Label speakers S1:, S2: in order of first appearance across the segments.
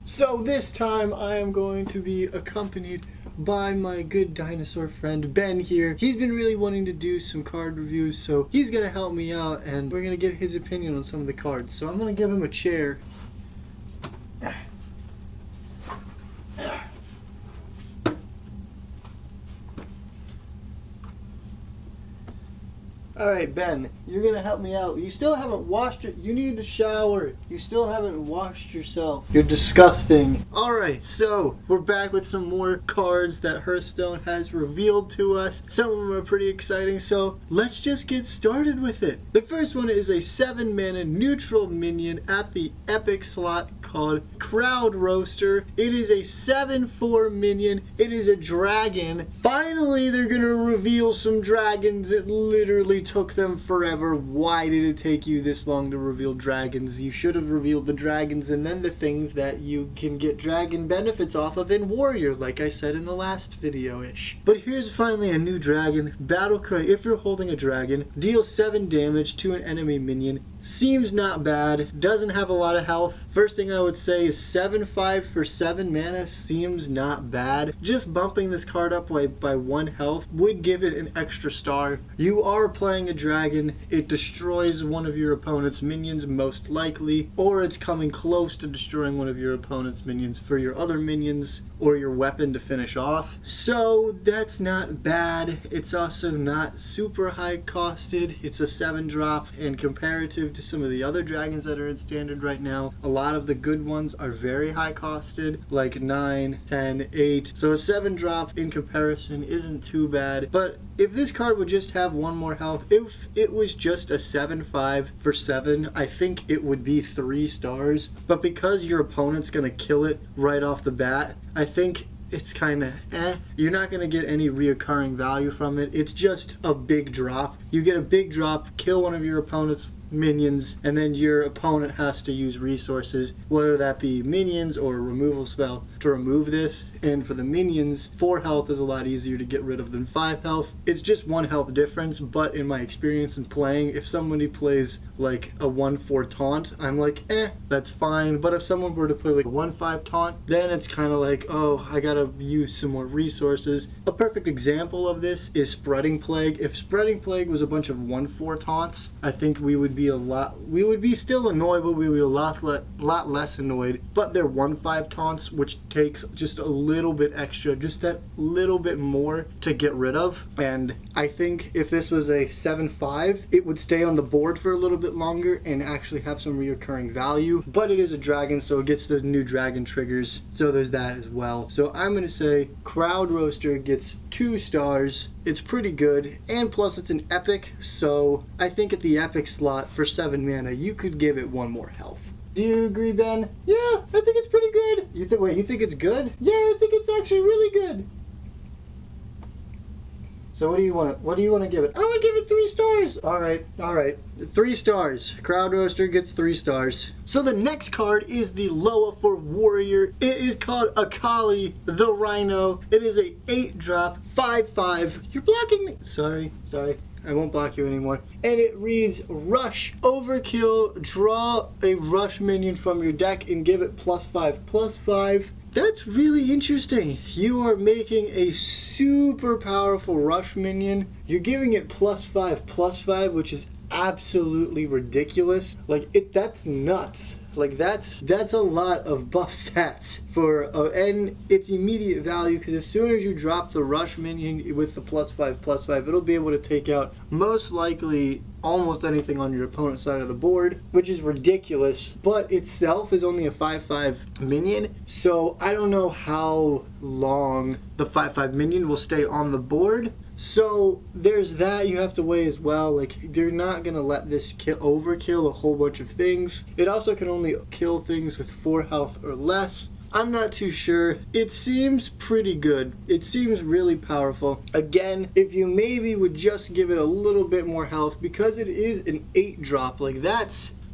S1: So this time I am going to be accompanied by my good dinosaur friend Ben here. He's been really wanting to do some card reviews, so he's gonna help me out and we're gonna get his opinion on some of the cards. So I'm gonna give him a chair. Alright, Ben, you're gonna help me out. You still haven't washed it. You need to shower. You still haven't washed yourself. You're disgusting. Alright, so we're back with some more cards that Hearthstone has revealed to us. Some of them are pretty exciting, so let's just get started with it. The first one is a 7-mana neutral minion at the epic slot called Crowd Roaster. It is a 7/4 minion. It is a dragon. Finally, they're gonna reveal some dragons. It literally took them forever. Why did it take you this long to reveal dragons? You should have revealed the dragons and then the things that you can get dragon benefits off of in Warrior, like I said in the last video-ish. But here's finally a new dragon. Battlecry. If you're holding a dragon, deal 7 damage to an enemy minion. Seems not bad. Doesn't have a lot of health. First thing I would say is 7/5 for 7 mana seems not bad. Just bumping this card up by 1 health would give it an extra star. You are playing a dragon. It destroys one of your opponent's minions most likely, or it's coming close to destroying one of your opponent's minions for your other minions or your weapon to finish off. So that's not bad. It's also not super high costed. It's a 7-drop, and comparative to some of the other dragons that are in standard right now, a lot of the good ones are very high costed, like 9, 10, 8. So a 7-drop in comparison isn't too bad. But if this card would just have 1 more health, if it was just a 7/5 for 7, I think it would be 3 stars. But because your opponent's gonna kill it right off the bat, I think it's kind of You're not going to get any reoccurring value from it. It's just a big drop. You get a big drop, kill one of your opponent's minions, and then your opponent has to use resources, whether that be minions or a removal spell to remove this. And for the minions, 4 health is a lot easier to get rid of than 5 health. It's just 1 health difference, but in my experience in playing, if somebody plays like a 1/4 taunt, I'm like, that's fine. But if someone were to play like a 1/5 taunt, then it's kind of like, oh, I gotta use some more resources. A perfect example of this is Spreading Plague. If Spreading Plague was a bunch of 1/4 taunts, I think we would be still annoyed, but we would be a lot less annoyed. But they're 1/5 taunts, which takes just a little bit extra, just that little bit more to get rid of. And I think if this was a 7/5, it would stay on the board for a little bit longer and actually have some reoccurring value. But it is a dragon, so it gets the new dragon triggers, so there's that as well. So I'm gonna say Crowd Roaster gets 2 stars. It's pretty good, and plus it's an epic, so I think at the epic slot for 7 mana, you could give it 1 more health. Do you agree, Ben? Yeah, I think it's pretty good. You think it's good? Yeah, I think it's actually really good. So what do you want to give it? I want to give it 3 stars. All right. 3 stars. Crowd Roaster gets 3 stars. So the next card is the Loa for Warrior. It is called Akali the Rhino. It is a 8-drop, 5/5. You're blocking me. Sorry. I won't block you anymore. And it reads Rush, Overkill, draw a Rush minion from your deck and give it +5/+5. That's really interesting. You are making a super powerful Rush minion. You're giving it +5/+5, which is absolutely ridiculous. That's nuts. That's a lot of buff stats for and its immediate value, because as soon as you drop the Rush minion with the +5/+5, it'll be able to take out most likely almost anything on your opponent's side of the board, which is ridiculous. But itself is only a 5/5 minion, so I don't know how long the 5/5 minion will stay on the board. So there's that you have to weigh as well. They're not gonna let this overkill a whole bunch of things. It also can only kill things with 4 health or less. I'm not too sure. It seems pretty good. It seems really powerful. Again, if you maybe would just give it a little bit more health, because it is an 8-drop,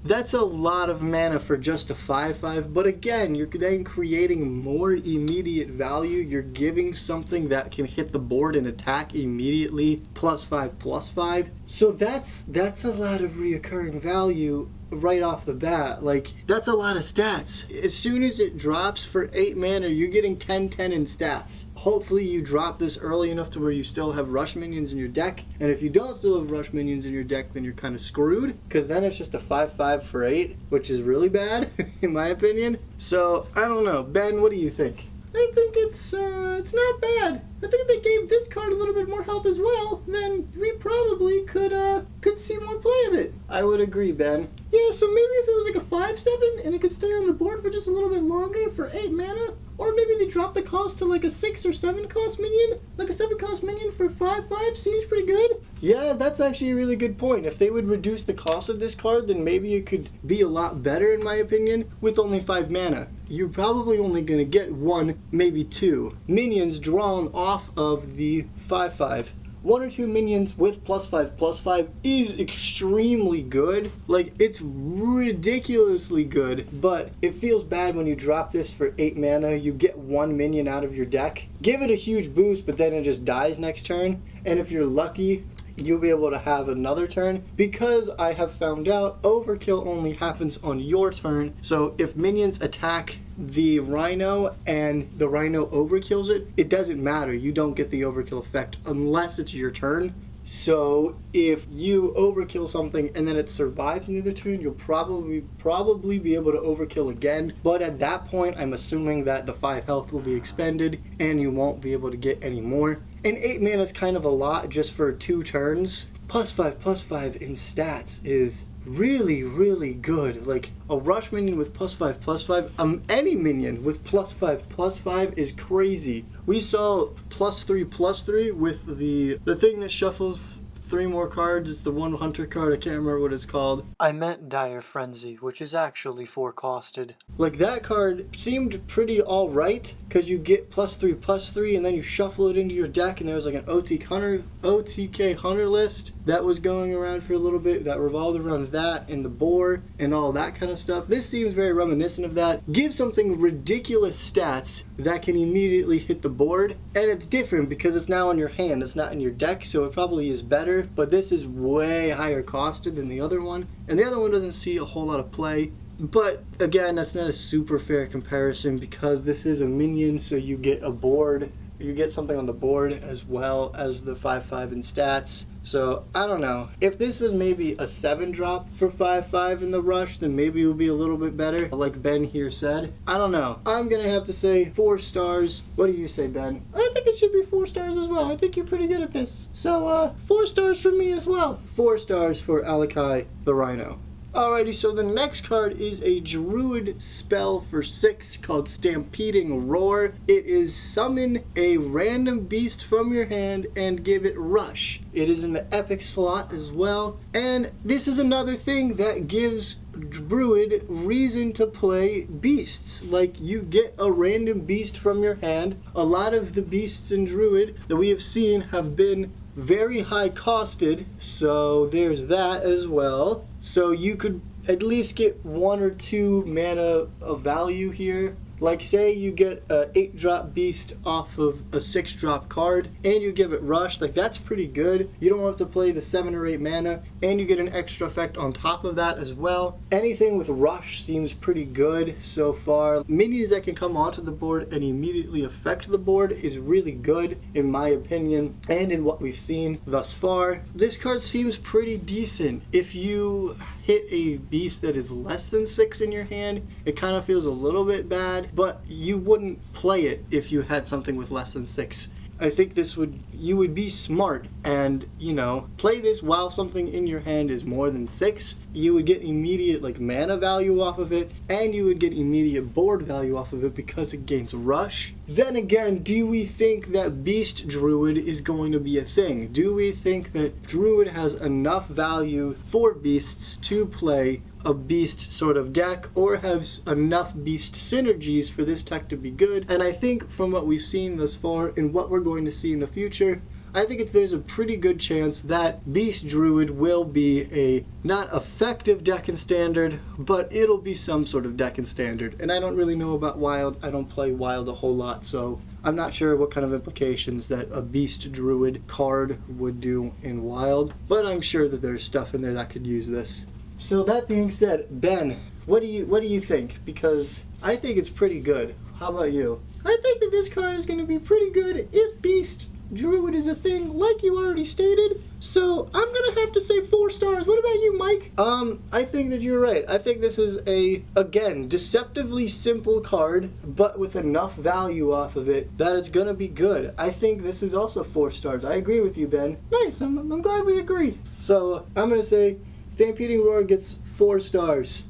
S1: that's a lot of mana for just a 5/5, but again, you're then creating more immediate value. You're giving something that can hit the board and attack immediately, +5/+5. So that's a lot of reoccurring value. right off the bat. Like, that's a lot of stats. As soon as it drops for 8 mana, you're getting 10/10 in stats. Hopefully you drop this early enough to where you still have rush minions in your deck. And if you don't still have rush minions in your deck, then you're kind of screwed, because then it's just a 5/5 for 8, which is really bad, in my opinion. So, I don't know. Ben, what do you think? I think it's not bad. I think if they gave this card a little bit more health as well, then we probably could see more play of it. I would agree, Ben. Yeah, so maybe if it was like a 5/7 and it could stay on the board for just a little bit longer for 8 mana, or maybe they drop the cost to like a 6 or 7 cost minion. Like a 7 cost minion for 5/5 seems pretty good. Yeah, that's actually a really good point. If they would reduce the cost of this card, then maybe it could be a lot better, in my opinion, with only 5 mana. You're probably only going to get 1, maybe 2 minions drawn off of the 5/5. 1 or 2 minions with +5/+5 is extremely good. Like, it's ridiculously good, but it feels bad when you drop this for 8 mana, you get 1 minion out of your deck. Give it a huge boost, but then it just dies next turn. And if you're lucky, you'll be able to have another turn, because I have found out overkill only happens on your turn. So if minions attack the rhino and the rhino overkills it, it doesn't matter. You don't get the overkill effect unless it's your turn. So if you overkill something and then it survives another turn, you'll probably be able to overkill again. But at that point, I'm assuming that the 5 health will be expended and you won't be able to get any more. And 8 mana is kind of a lot just for 2 turns. +5/+5 in stats is really, really good. Like, a rush minion with +5/+5, any minion with +5/+5 is crazy. We saw +3/+3 with the thing that shuffles 3 more cards. It's the 1 hunter card. I can't remember what it's called. I meant Dire Frenzy, which is actually 4 costed. Like, that card seemed pretty alright, because you get +3/+3 and then you shuffle it into your deck, and there was like an OTK hunter list that was going around for a little bit that revolved around that and the boar and all that kind of stuff. This seems very reminiscent of that. Give something ridiculous stats that can immediately hit the board, and it's different because it's now in your hand, it's not in your deck, so it probably is better, but this is way higher costed than the other one, and the other one doesn't see a whole lot of play. But again, that's not a super fair comparison, because this is a minion, so you get a board, you get something on the board as well as the 5/5 in stats. So, I don't know. If this was maybe a 7 drop for 5/5 in the rush, then maybe it would be a little bit better, like Ben here said. I don't know. I'm gonna have to say 4 stars. What do you say, Ben? I think it should be 4 stars as well. I think you're pretty good at this. So, 4 stars for me as well. 4 stars for Alakai the Rhino. Alrighty, so the next card is a Druid spell for 6 called Stampeding Roar. It is summon a random beast from your hand and give it rush. It is in the epic slot as well. And this is another thing that gives Druid reason to play beasts. Like, you get a random beast from your hand. A lot of the beasts in Druid that we have seen have been very high costed, so there's that as well. So you could at least get 1 or 2 mana of value here. Like, say you get a 8-drop beast off of a 6-drop card, and you give it rush, like, that's pretty good. You don't have to play the 7 or 8 mana, and you get an extra effect on top of that as well. Anything with rush seems pretty good so far. Minions that can come onto the board and immediately affect the board is really good, in my opinion, and in what we've seen thus far. This card seems pretty decent. If you hit a beast that is less than 6 in your hand, it kind of feels a little bit bad, but you wouldn't play it if you had something with less than 6. I think you would be smart and, play this while something in your hand is more than 6. You would get immediate, mana value off of it, and you would get immediate board value off of it because it gains rush. Then again, do we think that Beast Druid is going to be a thing? Do we think that Druid has enough value for beasts to play a beast sort of deck, or has enough beast synergies for this tech to be good? And I think from what we've seen thus far and what we're going to see in the future, I think there's a pretty good chance that Beast Druid will be a not effective deck in Standard, but it'll be some sort of deck in Standard. And I don't really know about Wild. I don't play Wild a whole lot, so I'm not sure what kind of implications that a Beast Druid card would do in Wild, but I'm sure that there's stuff in there that could use this. So that being said, Ben, what do you think? Because I think it's pretty good. How about you? I think that this card is going to be pretty good if Beast Druid is a thing, like you already stated. So I'm going to have to say 4 stars. What about you, Mike? I think that you're right. I think this is again, deceptively simple card, but with enough value off of it that it's going to be good. I think this is also 4 stars. I agree with you, Ben. Nice. I'm glad we agree. So I'm going to say Stampeding Roar gets 4 stars.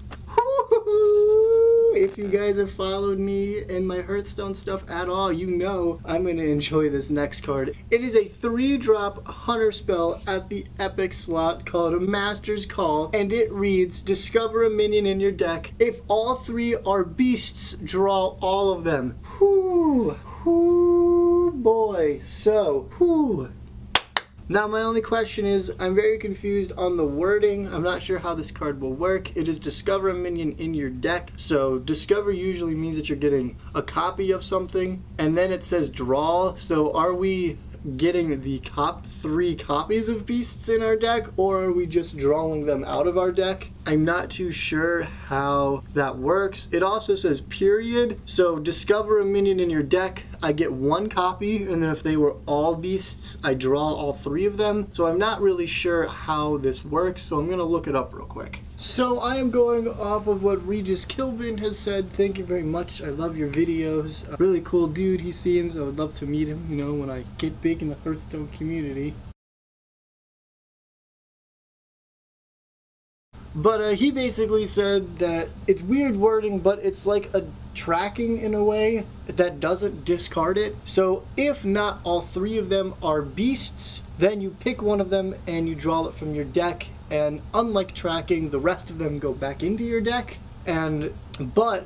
S1: If you guys have followed me and my Hearthstone stuff at all, you know I'm going to enjoy this next card. It is a 3-drop hunter spell at the epic slot called a Master's Call, and it reads, discover a minion in your deck. If all 3 are beasts, draw all of them. Whoo, boy. So, Now my only question is, I'm very confused on the wording. I'm not sure how this card will work. It is discover a minion in your deck. So discover usually means that you're getting a copy of something, and then it says draw. So are we getting the top 3 copies of beasts in our deck, or are we just drawing them out of our deck? I'm not too sure how that works. It also says period, so discover a minion in your deck. I get 1 copy, and then if they were all beasts, I draw all 3 of them. So I'm not really sure how this works, so I'm gonna look it up real quick. So I am going off of what Regis Kilbin has said. Thank you very much. I love your videos. A really cool dude he seems. I would love to meet him, you know, when I get big in the Hearthstone community. But he basically said that it's weird wording, but it's like a tracking in a way that doesn't discard it. So if not all 3 of them are beasts, then you pick one of them and you draw it from your deck. And unlike tracking, the rest of them go back into your deck. But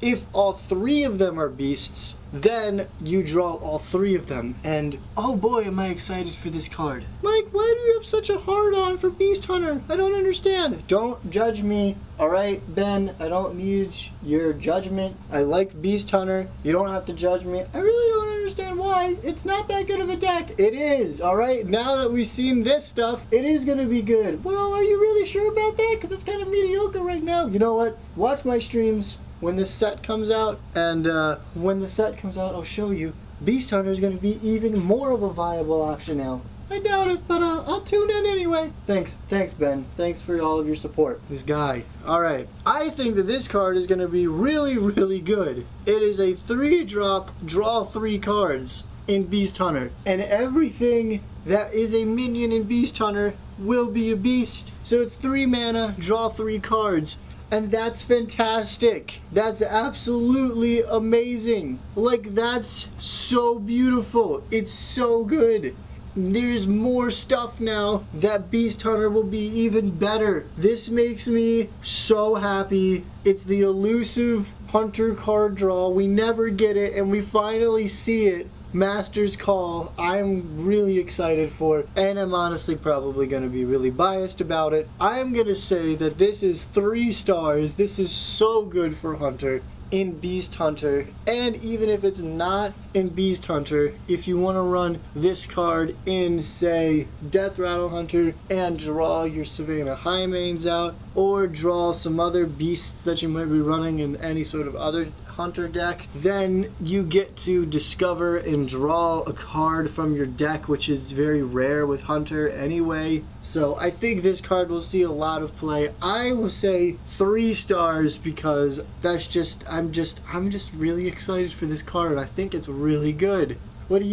S1: if all 3 of them are beasts, then you draw all 3 of them. And oh boy, am I excited for this card. Mike, why do you have such a hard-on for Beast Hunter? I don't understand. Don't judge me, alright, Ben? I don't need your judgment. I like Beast Hunter. You don't have to judge me. I really don't understand why. It's not that good of a deck. It is, alright? Now that we've seen this stuff, it is gonna be good. Well, are you really sure about that? Because it's kind of mediocre right now. You know what? Watch my streams when this set comes out, and when the set comes out, I'll show you. Beast Hunter is going to be even more of a viable option now. I doubt it, but I'll tune in anyway. Thanks, Ben. Thanks for all of your support. This guy. Alright, I think that this card is going to be really, really good. It is a 3-drop, draw 3 cards in Beast Hunter, and everything that is a minion in Beast Hunter will be a beast. So it's 3 mana, draw 3 cards. And that's fantastic. That's absolutely amazing. Like, that's so beautiful. It's so good. There's more stuff now that Beast Hunter will be even better. This makes me so happy. It's the elusive Hunter card draw. We never get it, and we finally see it. Master's Call, I'm really excited for, and I'm honestly probably going to be really biased about it. I'm going to say that this is 3 stars. This is so good for Hunter in Beast Hunter, and even if it's not in Beast Hunter, if you want to run this card in, say, Death Rattle Hunter and draw your Savannah Highmanes out, or draw some other beasts that you might be running in any sort of other Hunter deck, then you get to discover and draw a card from your deck, which is very rare with Hunter anyway. So I think this card will see a lot of play. I will say 3 stars because that's just I'm just really excited for this card. I think it's really good. What do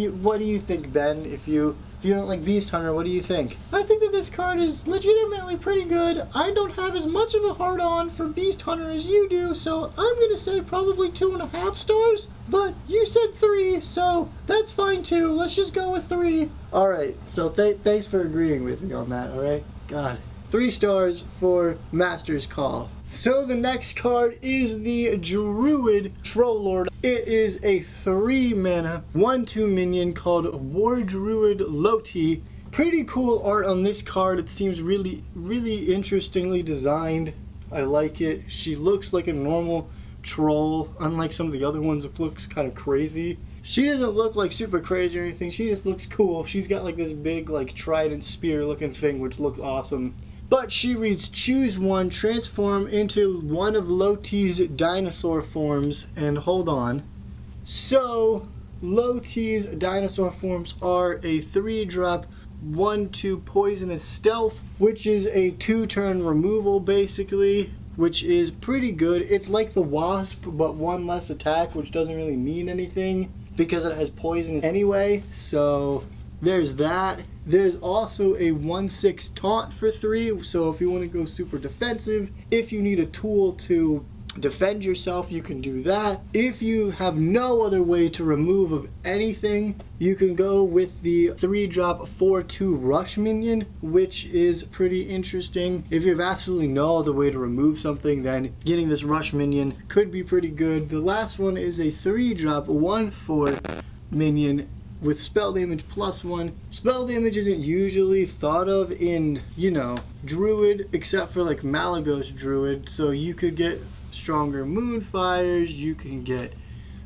S1: you think, Ben? If you don't like Beast Hunter, what do you think? I think that this card is legitimately pretty good. I don't have as much of a hard-on for Beast Hunter as you do, so I'm going to say probably 2.5 stars. But you said 3, so that's fine too. Let's just go with 3. Alright, so thanks for agreeing with me on that, alright? God. 3 stars for Master's Call. So the next card is the Druid Troll-Lord. It is a 3 mana, 1/2 minion called War Druid Loti. Pretty cool art on this card. It seems really, really interestingly designed. I like it. She looks like a normal troll, unlike some of the other ones that looks kind of crazy. She doesn't look like super crazy or anything. She just looks cool. She's got like this big like trident spear looking thing which looks awesome. But she reads, choose one, transform into one of Loti's dinosaur forms, and hold on. So, Loti's dinosaur forms are a 3-drop, 1/2 poisonous stealth, which is a 2-turn removal basically, which is pretty good. It's like the wasp, but 1 less attack, which doesn't really mean anything because it has poisonous anyway, so there's that. There's also a 1/6 taunt for 3, so if you want to go super defensive, if you need a tool to defend yourself, you can do that. If you have no other way to remove of anything, you can go with the 3-drop 4/2 rush minion, which is pretty interesting. If you have absolutely no other way to remove something, then getting this rush minion could be pretty good. The last one is a 3-drop 1/4 minion with spell damage +1. Spell damage isn't usually thought of in, Druid, except for like Malagos Druid, so you could get stronger Moonfires, you can get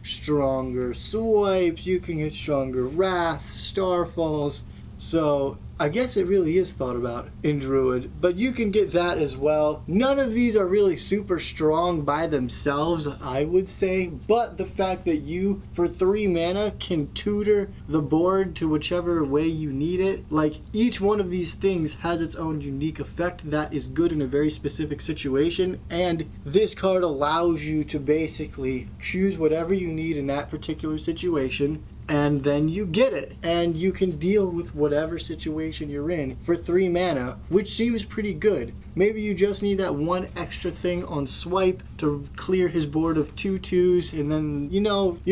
S1: stronger Swipes, you can get stronger Wraths, Starfalls, so I guess it really is thought about in Druid, but you can get that as well. None of these are really super strong by themselves, I would say, but the fact that you, for 3 mana, can tutor the board to whichever way you need it, like each one of these things has its own unique effect that is good in a very specific situation, and this card allows you to basically choose whatever you need in that particular situation, and then you get it, and you can deal with whatever situation you're in for 3 mana, which seems pretty good. Maybe you just need that 1 extra thing on swipe to clear his board of 2/2s, and then, you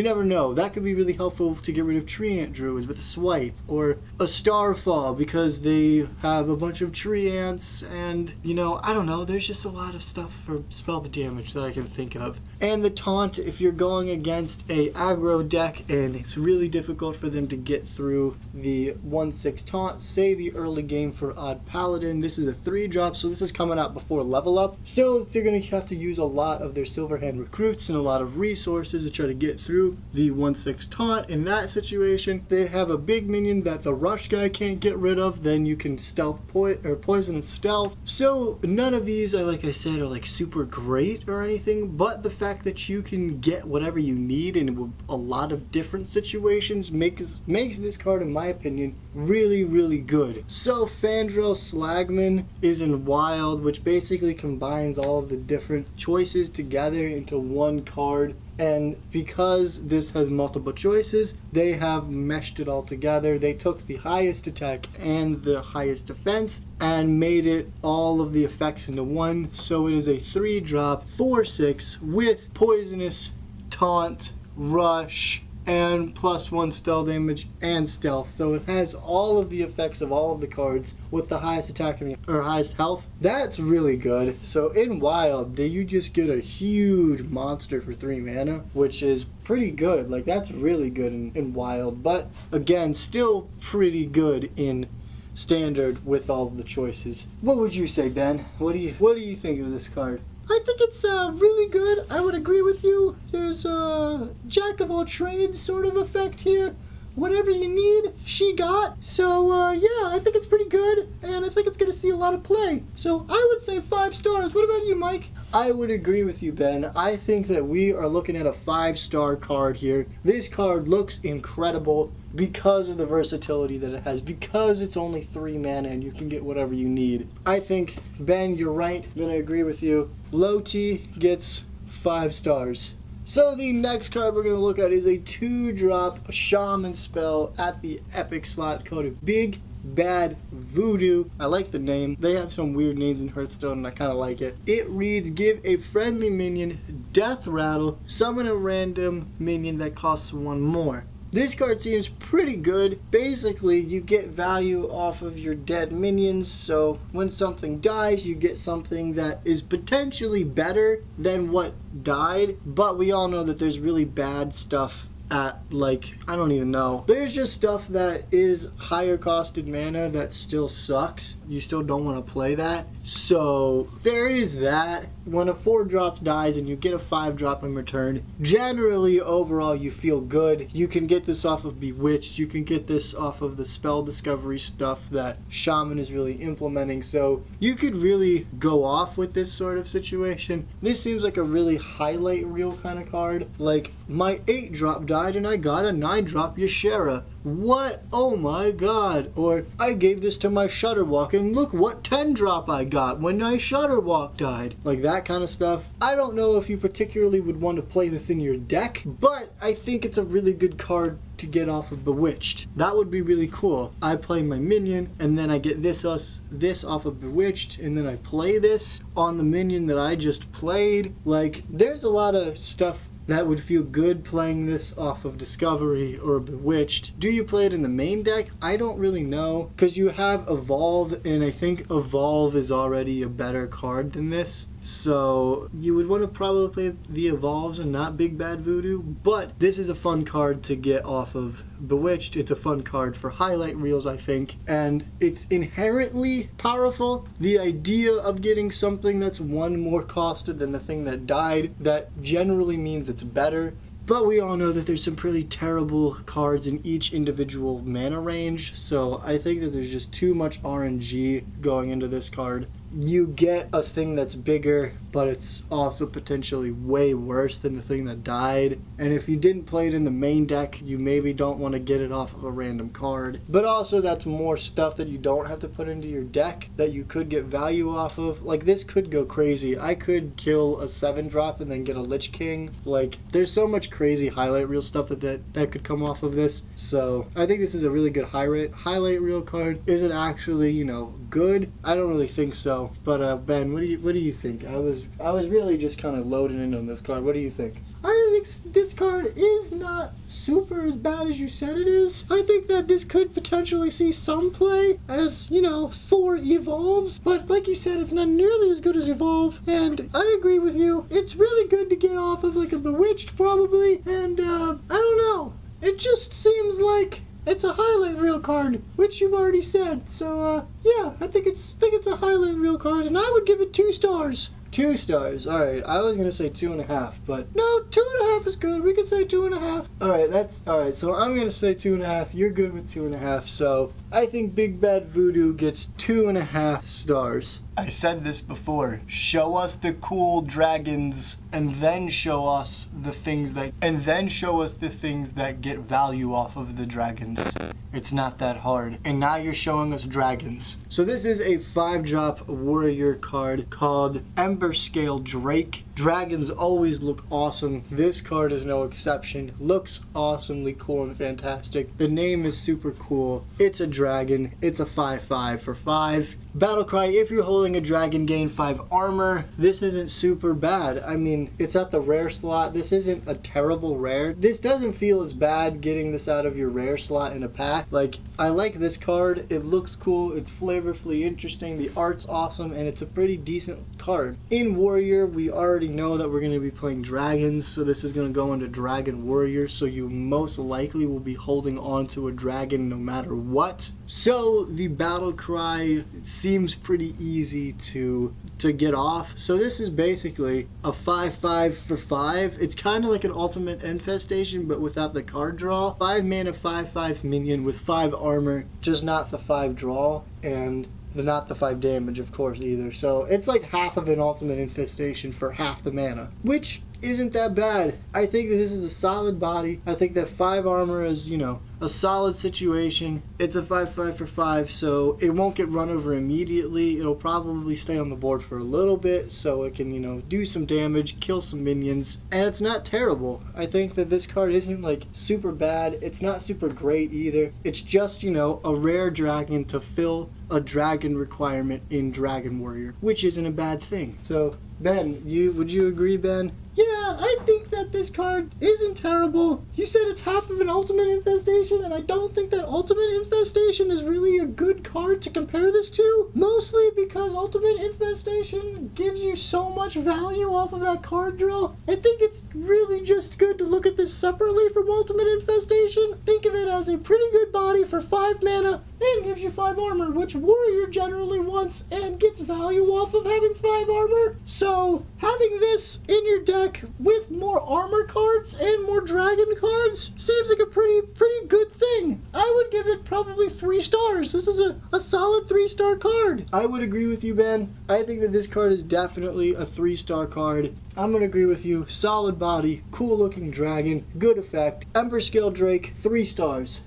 S1: never know. That could be really helpful to get rid of Tree Ant Druids with a swipe, or a Starfall because they have a bunch of Tree Ants, and, I don't know, there's just a lot of stuff for spell the damage that I can think of. And the taunt, if you're going against a aggro deck and it's really difficult for them to get through the 1/6 taunt, say the early game for Odd Paladin, this is a 3-drop, so this is coming out before level up, so they're going to have to use a lot of their Silverhand recruits and a lot of resources to try to get through the 1/6 taunt. In that situation, they have a big minion that the rush guy can't get rid of, then you can stealth poison and stealth. So none of these are, like I said, are like super great or anything, but the fact that you can get whatever you need in a lot of different situations makes this card, in my opinion, really, really good. So Fandral Slagman is in Wild, which basically combines all of the different choices together into one card. And because this has multiple choices, they have meshed it all together. They took the highest attack and the highest defense and made it all of the effects into one. So it is a 3-drop 4/6 with poisonous, taunt, rush, and +1 spell damage and stealth. So it has all of the effects of all of the cards with the highest attack or highest health. That's really good. So in Wild, you just get a huge monster for 3 mana, which is pretty good. Like, that's really good in Wild, but again, still pretty good in Standard with all of the choices. What would you say, Ben? What do you think of this card? I think it's really good. I would agree with you. There's a jack of all trades sort of effect here. Whatever you need, she got. So yeah, I think it's pretty good, and I think it's going to see a lot of play. So I would say 5 stars. What about you, Mike? I would agree with you, Ben. I think that we are looking at a 5-star card here. This card looks incredible because of the versatility that it has, because it's only 3 mana and you can get whatever you need. I think, Ben, you're right. I'm going to agree with you. Loti gets 5 stars. So the next card we're going to look at is a 2-drop Shaman spell at the epic slot called Big Bad Voodoo. I like the name. They have some weird names in Hearthstone and I kind of like it. It reads, give a friendly minion Death Rattle, summon a random minion that costs 1 more. This card seems pretty good. Basically, you get value off of your dead minions, so when something dies, you get something that is potentially better than what died, but we all know that there's really bad stuff at, like, I don't even know. There's just stuff that is higher costed mana that still sucks. You still don't want to play that. So there is that. When a 4-drop dies and you get a 5-drop in return, generally overall you feel good. You can get this off of Bewitched, you can get this off of the spell discovery stuff that Shaman is really implementing, so you could really go off with this sort of situation. This seems like a really highlight reel kind of card. Like, my 8-drop died and I got a 9-drop Yashera. What? Oh my god. Or, I gave this to my Shutterwalk and look what 10-drop I got when my Shutterwalk died. Like that kind of stuff. I don't know if you particularly would want to play this in your deck, but I think it's a really good card to get off of Bewitched. That would be really cool. I play my minion and then I get this off of Bewitched and then I play this on the minion that I just played. Like, there's a lot of stuff that would feel good playing this off of Discovery or Bewitched. Do you play it in the main deck? I don't really know, because you have Evolve, and I think Evolve is already a better card than this. So you would want to probably play the Evolves and not Big Bad Voodoo, but this is a fun card to get off of Bewitched. It's a fun card for highlight reels, I think, and it's inherently powerful. The idea of getting something that's 1 more costed than the thing that died, that generally means it's better. But we all know that there's some pretty terrible cards in each individual mana range, so I think that there's just too much RNG going into this card. You get a thing that's bigger, but it's also potentially way worse than the thing that died. And if you didn't play it in the main deck, you maybe don't want to get it off of a random card. But also that's more stuff that you don't have to put into your deck that you could get value off of. Like, this could go crazy. I could kill a 7-drop and then get a Lich King. Like, there's so much crazy highlight reel stuff that could come off of this. So I think this is a really good highlight reel card. Is it actually, you know, good? I don't really think so. But Ben, what do you think? I was really just kind of loading in on this card. What do you think? I think this card is not super as bad as you said it is. I think that this could potentially see some play as, you know, 4 Evolves. But like you said, it's not nearly as good as Evolve. And I agree with you. It's really good to get off of like a Bewitched probably. And I don't know. It just seems like it's a highlight reel card, which you've already said. So, yeah, I think it's a highlight reel card, and I would give it 2 stars. 2 stars. All right, I was gonna say 2.5, but no, 2.5 is good. We can say 2.5. All right, that's all right. So I'm gonna say 2.5. You're good with 2.5. So I think Big Bad Voodoo gets 2.5 stars. I said this before. Show us the cool dragons, and then show us the things that get value off of the dragons. It's not that hard. And now you're showing us dragons. So this is a 5-drop warrior card called Ember Scale Drake. Dragons always look awesome. This card is no exception. Looks awesomely cool and fantastic. The name is super cool. It's a dragon. It's a 5/5 for 5. Battlecry, if you're holding a dragon, gain 5 armor. This isn't super bad. I mean, it's at the rare slot. This isn't a terrible rare. This doesn't feel as bad getting this out of your rare slot in a pack. Like, I like this card. It looks cool. It's flavorfully interesting. The art's awesome, and it's a pretty decent card. In Warrior, we already know that we're going to be playing dragons, so this is going to go into Dragon Warrior, so you most likely will be holding on to a dragon no matter what. So the battle cry seems pretty easy to get off. So this is basically a 5/5 for 5. It's kind of like an ultimate infestation, but without the card draw. 5 mana 5/5 minion with 5 armor, just not the 5 draw, and not the 5 damage, of course, either. So it's like half of an ultimate infestation for half the mana, which isn't that bad. I think that this is a solid body. I think that 5 armor is, you know, a solid situation. It's a 5/5 for 5, so it won't get run over immediately. It'll probably stay on the board for a little bit, so it can, you know, do some damage, kill some minions, and it's not terrible. I think that this card isn't, like, super bad. It's not super great either. It's just, you know, a rare dragon to fill a dragon requirement in Dragon Warrior, which isn't a bad thing. So, Ben, would you agree, Ben? Yeah, I think that this card isn't terrible. You said it's half of an ultimate infestation, and I don't think that ultimate infestation is really a good card to compare this to. Mostly because ultimate infestation gives you so much value off of that card draw. I think it's really just good to look at this separately from ultimate infestation. Think of it as a pretty good body for 5 mana and gives you 5 armor, which warrior generally wants and gets value off of having 5 armor. So having this in your deck with more armor cards and more dragon cards seems like a pretty good thing. I would give it probably 3 stars. This is a solid 3-star card. I would agree with you, Ben. I think that this card is definitely a 3-star card. I'm gonna agree with you. Solid body, cool looking dragon, good effect. Emperor Scale Drake, 3 stars.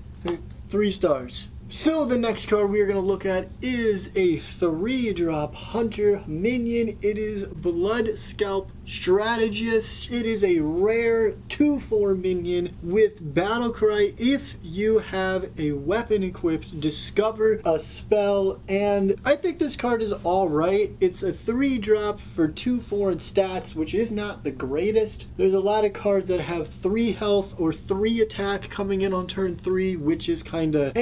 S1: 3 stars. So the next card we are going to look at is a 3-drop Hunter minion. It is Blood Scalp Strategist. It is a rare 2/4 minion with Battle Cry. If you have a weapon equipped, discover a spell, and I think this card is alright. It's a 3-drop for 2/4 in stats, which is not the greatest. There's a lot of cards that have 3 health or 3 attack coming in on turn 3, which is kinda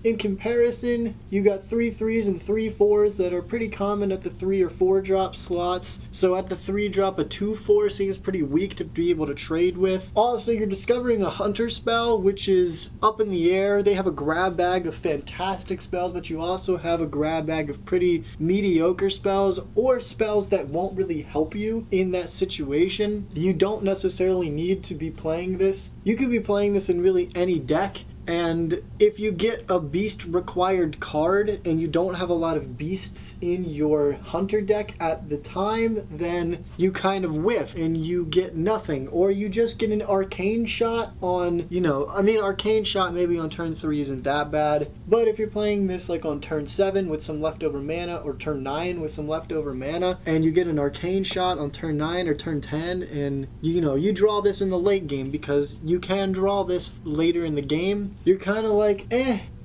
S1: in comparison. You got 3 3s and 3 4s that are pretty common at the 3 or 4 drop slots. So at the 3 drop, a 2/4 seems pretty weak to be able to trade with. Also, you're discovering a Hunter spell, which is up in the air. They have a grab bag of fantastic spells, but you also have a grab bag of pretty mediocre spells, or spells that won't really help you in that situation. You don't necessarily need to be playing this. You could be playing this in really any deck. And if you get a beast required card and you don't have a lot of beasts in your Hunter deck at the time, then you kind of whiff and you get nothing. Or you just get an Arcane Shot on, Arcane Shot maybe on turn 3 isn't that bad. But if you're playing this like on turn 7 with some leftover mana, or turn 9 with some leftover mana, and you get an Arcane Shot on turn 9 or turn 10, and you draw this in the late game, because you can draw this later in the game, you're kind of like,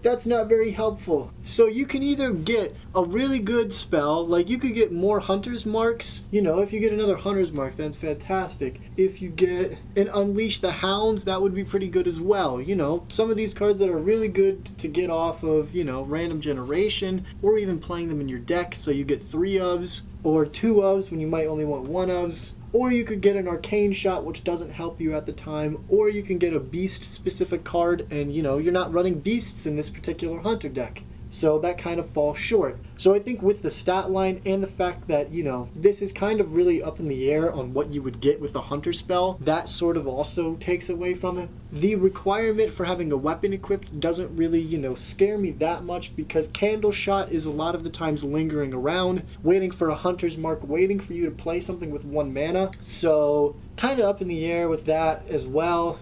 S1: that's not very helpful. So you can either get a really good spell, like you could get more Hunter's Marks. If you get another Hunter's Mark, that's fantastic. If you get an Unleash the Hounds, that would be pretty good as well. Some of these cards that are really good to get off of, random generation, or even playing them in your deck, so you get 3 ofs, or 2 ofs when you might only want 1 ofs. Or you could get an Arcane Shot, which doesn't help you at the time. Or you can get a beast-specific card, and, you're not running beasts in this particular Hunter deck. So that kind of falls short. So I think with the stat line and the fact that, this is kind of really up in the air on what you would get with a Hunter spell, that sort of also takes away from it. The requirement for having a weapon equipped doesn't really, scare me that much, because Candle Shot is a lot of the times lingering around, waiting for a Hunter's Mark, waiting for you to play something with 1 mana. So kind of up in the air with that as well.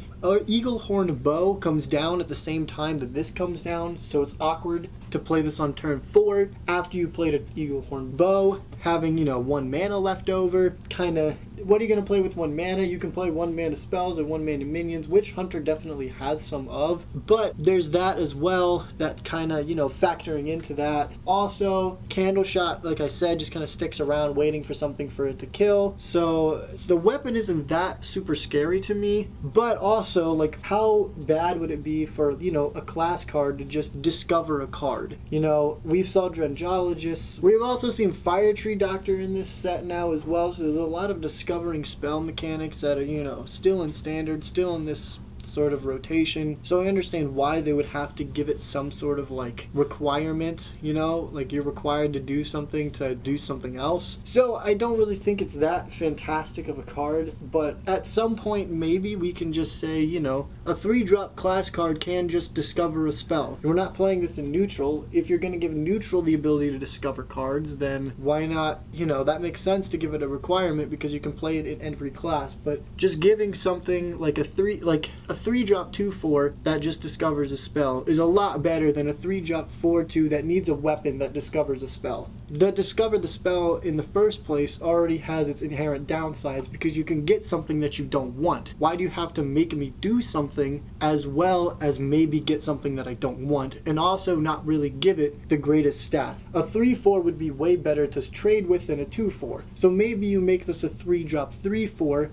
S1: Eagle Horn Bow comes down at the same time that this comes down, so it's awkward to play this on turn 4 after you played an Eagle Horn Bow, having 1 mana left over. What are you going to play with 1 mana? You can play 1 mana spells or 1 mana minions, which Hunter definitely has some of, but there's that as well, that kind of, factoring into that. Also, Candle Shot, like I said, just kind of sticks around waiting for something for it to kill. So the weapon isn't that super scary to me, but also, like, how bad would it be for, a class card to just discover a card? We saw Drengelologists. We've also seen Fire Tree Doctor in this set now as well, so there's a lot of discovering spell mechanics that are, still in standard, still in this sort of rotation. So I understand why they would have to give it some sort of like requirement, like you're required to do something else. So I don't really think it's that fantastic of a card, but at some point maybe we can just say, a 3-drop class card can just discover a spell. We're not playing this in neutral. If you're going to give neutral the ability to discover cards, then why not, that makes sense to give it a requirement, because you can play it in every class. But just giving something like a 3-drop 2/4 that just discovers a spell is a lot better than a 3-drop 4/2 that needs a weapon that discovers a spell. The discover the spell in the first place already has its inherent downsides, because you can get something that you don't want. Why do you have to make me do something as well as maybe get something that I don't want, and also not really give it the greatest stats? A 3/4 would be way better to trade with than a 2/4. So maybe you make this a 3-drop 3/4,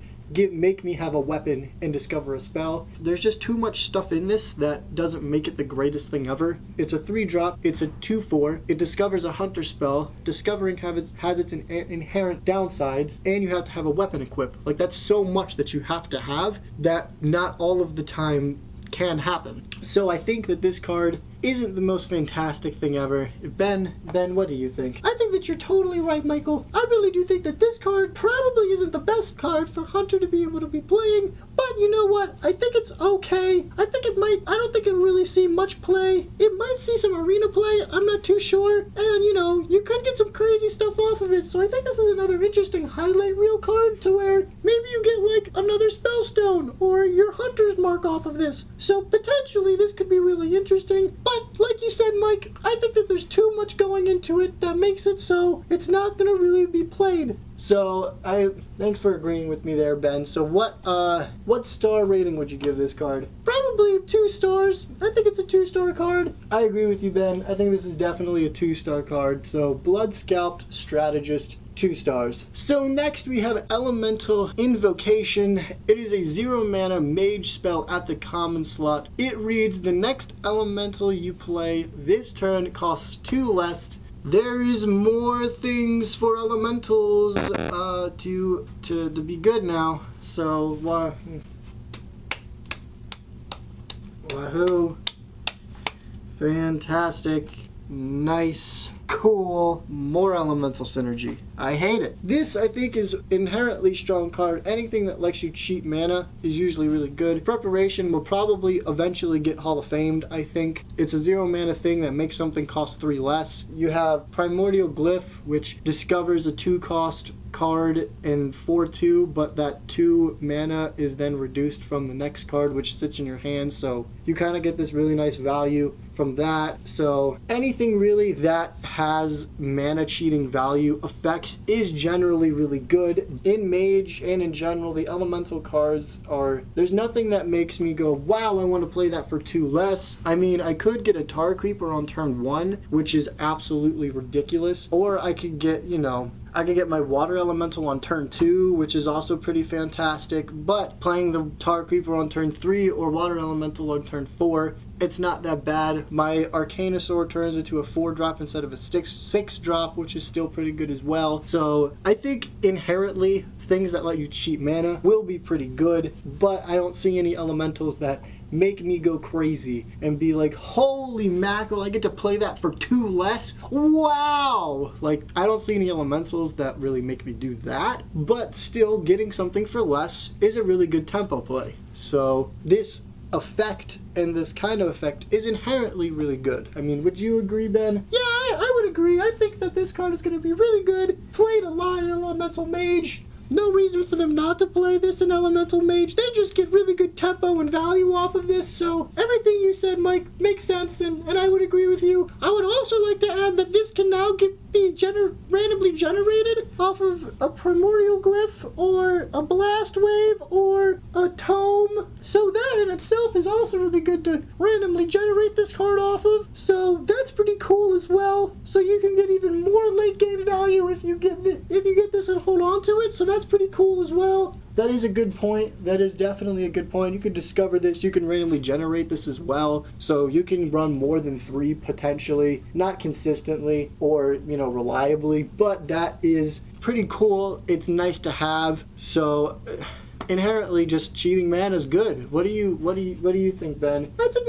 S1: make me have a weapon and discover a spell. There's just too much stuff in this that doesn't make it the greatest thing ever. It's a 3-drop, it's a 2/4, it discovers a Hunter spell, discovering has its inherent downsides, and you have to have a weapon equipped. Like, that's so much that you have to have that not all of the time can happen. So I think that this card isn't the most fantastic thing ever. Ben, what do you think? I think that you're totally right, Michael. I really do think that this card probably isn't the best card for Hunter to be able to be playing, but you know what? I think it's okay. I don't think it'll really see much play. It might see some arena play, I'm not too sure. And you know, you could get some crazy stuff off of it, so I think this is another interesting highlight reel card to where maybe you get like another Spellstone or your Hunter's Mark off of this. So potentially this could be really interesting, but like you said, Mike, I think that there's too much going into it that makes it so it's not gonna really be played. So thanks for agreeing with me there, Ben. So what star rating would you give this card? Probably 2 stars. I think it's a 2-star card. I agree with you, Ben. I think this is definitely a 2-star card. So Blood Scalped Strategist, 2 stars. So next we have Elemental Invocation. It is a 0 mana mage spell at the common slot. It reads, the next elemental you play this turn costs 2 less. There is more things for elementals to be good now. So wahoo. Fantastic. Nice. Cool. More elemental synergy. I hate it. This, I think, is inherently strong card. Anything that lets you cheat mana is usually really good. Preparation will probably eventually get Hall of Famed, I think. It's a 0 mana thing that makes something cost 3 less. You have Primordial Glyph, which discovers a 2-cost card in 4/2, but that 2 mana is then reduced from the next card, which sits in your hand, so you kind of get this really nice value from that. So anything really that has mana cheating value effects is generally really good. In Mage and in general, the elemental cards there's nothing that makes me go, wow, I want to play that for 2 less. I mean, I could get a Tar Creeper on turn 1, which is absolutely ridiculous, or I could get, I could get my Water Elemental on turn 2, which is also pretty fantastic, but playing the Tar Creeper on turn 3 or Water Elemental on turn 4, it's not that bad. My Arcanosaur turns into a 4-drop instead of a 6-drop, which is still pretty good as well. So I think inherently things that let you cheat mana will be pretty good, but I don't see any elementals that make me go crazy and be like, holy mackerel, I get to play that for 2 less? Wow! Like, I don't see any elementals that really make me do that, but still getting something for less is a really good tempo play. So this effect and this kind of effect is inherently really good. I mean, would you agree, Ben? Yeah, I would agree. I think that this card is going to be really good. Played a lot in Elemental Mage. No reason for them not to play this in Elemental Mage. They just get really good tempo and value off of this, so everything you said, Mike, makes sense, and I would agree with you. I would also like to add that this can now be randomly generated off of a Primordial Glyph or a Blast Wave or a Tome. So that in itself is also really good to randomly generate this card off of. So that's pretty cool as well. So you can get even more late game value if you get this and hold on to it. So that's pretty cool as well. That is a good point. That is definitely a good point. You could discover this. You can randomly generate this as well. So you can run more than 3 potentially. Not consistently or, reliably. But that is pretty cool. It's nice to have. So inherently just cheating mana is good. What do you think, Ben? I think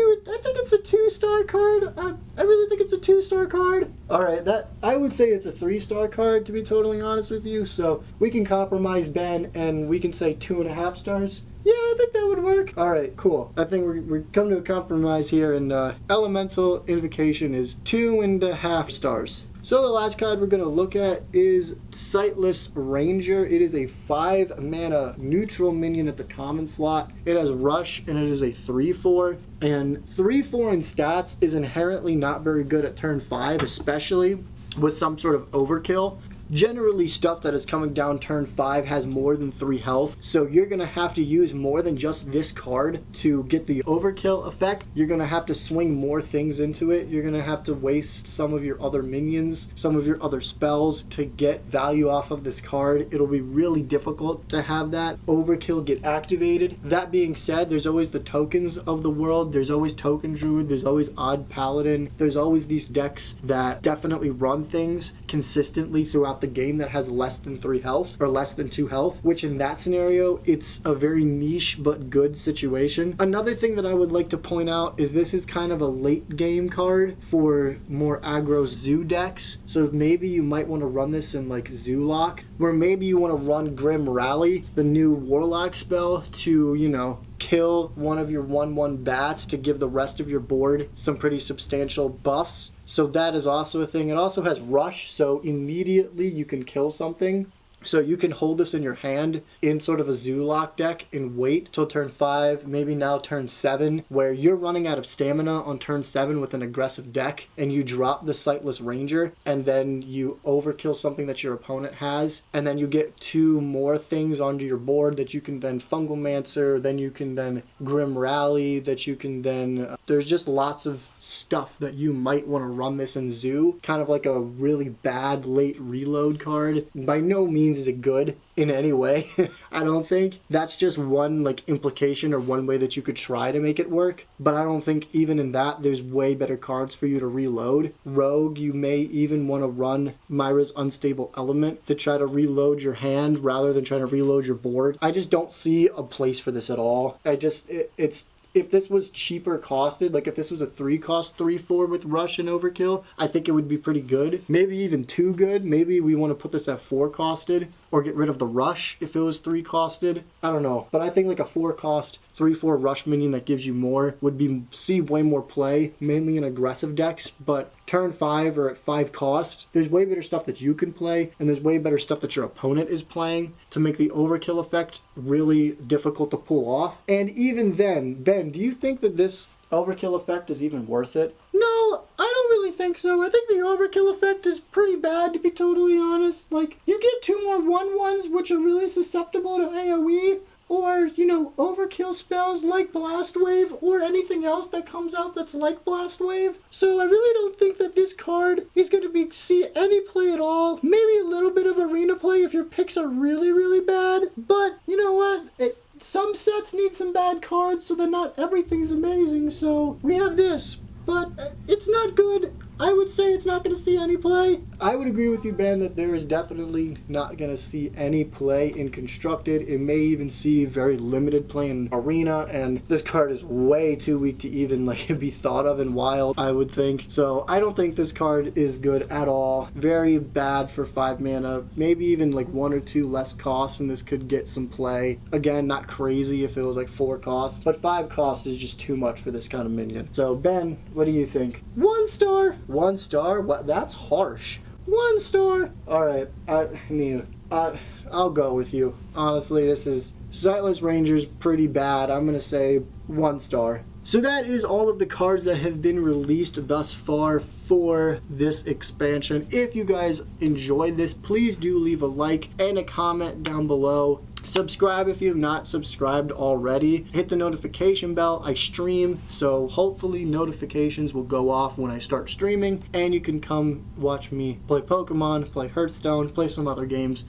S1: it's a 2-star card. I really think it's a 2-star card. Alright, I would say it's a 3-star card, to be totally honest with you. So we can compromise, Ben, and we can say 2.5 stars. Yeah, I think that would work. Alright, cool. I think we're coming to a compromise here, and Elemental Invocation is 2.5 stars. So the last card we're going to look at is Sightless Ranger. It is a 5 mana neutral minion at the common slot. It has Rush and it is a 3/4. And 3/4 in stats is inherently not very good at turn 5, especially with some sort of overkill. Generally, stuff that is coming down turn 5 has more than 3 health, so you're going to have to use more than just this card to get the overkill effect. You're going to have to swing more things into it. You're going to have to waste some of your other minions, some of your other spells to get value off of this card. It'll be really difficult to have that overkill get activated. That being said, there's always the tokens of the world. There's always Token Druid. There's always Odd Paladin. There's always these decks that definitely run things consistently throughout throughout the game that has less than 3 health or less than 2 health, which in that scenario, it's a very niche but good situation. Another thing that I would like to point out is this is kind of a late game card for more aggro zoo decks. So maybe you might want to run this in like Zoolock, where maybe you want to run Grim Rally, the new Warlock spell, to, you know, kill one of your 1/1 bats to give the rest of your board some pretty substantial buffs. So that is also a thing. It also has Rush, so immediately you can kill something. So you can hold this in your hand in sort of a Zoolock deck and wait till turn 5, maybe now turn 7, where you're running out of stamina on turn 7 with an aggressive deck, and you drop the Sightless Ranger, and then you overkill something that your opponent has, and then you get 2 more things onto your board that you can then Fungalmancer, then you can then Grim Rally, that you can then... there's just lots of stuff that you might want to run this in Zoo, kind of like a really bad late reload card. By no means is it good in any way. I don't think. That's just one like implication or one way that you could try to make it work, but I don't think even in that there's way better cards for you to reload. Rogue, you may even want to run Myra's Unstable Element to try to reload your hand rather than trying to reload your board. I just don't see a place for this at all. It's if this was cheaper costed, like if this was a 3-cost 3/4 with Rush and Overkill, I think it would be pretty good. Maybe even too good. Maybe we want to put this at 4-costed or get rid of the Rush if it was 3-costed. I don't know. But I think like a 4-cost 3/4 Rush minion that gives you more would see way more play, mainly in aggressive decks. But turn 5 or at 5 cost, there's way better stuff that you can play, and there's way better stuff that your opponent is playing to make the Overkill effect really difficult to pull off. And even then, Ben, do you think that this Overkill effect is even worth it? No, I don't really think so. I think the Overkill effect is pretty bad, to be totally honest. Like, you get 2 more 1/1s, which are really susceptible to AoE, or, you know, overkill spells like Blast Wave, or anything else that comes out that's like Blast Wave. So I really don't think that this card is going to see any play at all. Maybe a little bit of arena play if your picks are really, really bad. But, you know what? Some sets need some bad cards, so that not everything's amazing. So we have this, but it's not good. I would say it's not going to see any play. I would agree with you, Ben, that there is definitely not going to see any play in Constructed. It may even see very limited play in Arena, and this card is way too weak to even like be thought of in Wild, I would think. So I don't think this card is good at all. Very bad for 5 mana. Maybe even like 1 or 2 less costs, and this could get some play. Again, not crazy if it was like 4 costs, but 5 costs is just too much for this kind of minion. So Ben, what do you think? 1 star. 1 star? What? That's harsh. 1 star. All right. I mean, I'll go with you. Honestly, this is Sightless Ranger's pretty bad. I'm gonna say 1 star. So that is all of the cards that have been released thus far for this expansion. If you guys enjoyed this, please do leave a like and a comment down below. Subscribe if you have not subscribed already. Hit the notification bell. I stream, so hopefully notifications will go off when I start streaming, and you can come watch me play Pokemon, play Hearthstone, play some other games.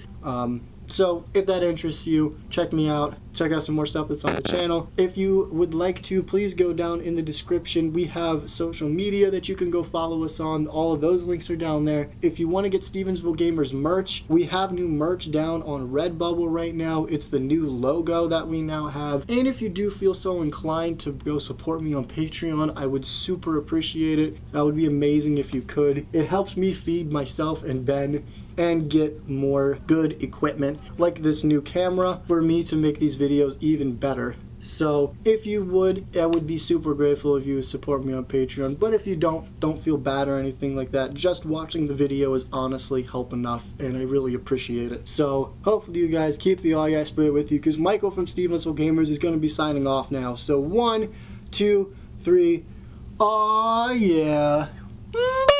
S1: So if that interests you, check me out. Check out some more stuff that's on the channel. If you would like to, please go down in the description. We have social media that you can go follow us on. All of those links are down there. If you want to get StevensvilleGamers merch, we have new merch down on Redbubble right now. It's the new logo that we now have. And if you do feel so inclined to go support me on Patreon, I would super appreciate it. That would be amazing if you could. It helps me feed myself and Ben and get more good equipment like this new camera for me to make these videos even better. So if you would, I would be super grateful if you would support me on Patreon. But if you don't feel bad or anything like that. Just watching the video is honestly help enough, and I really appreciate it. So hopefully you guys keep the all guys spirit with you, because Michael from StevensvilleGamers is going to be signing off now. So 1, 2, 3, aw yeah. Bye.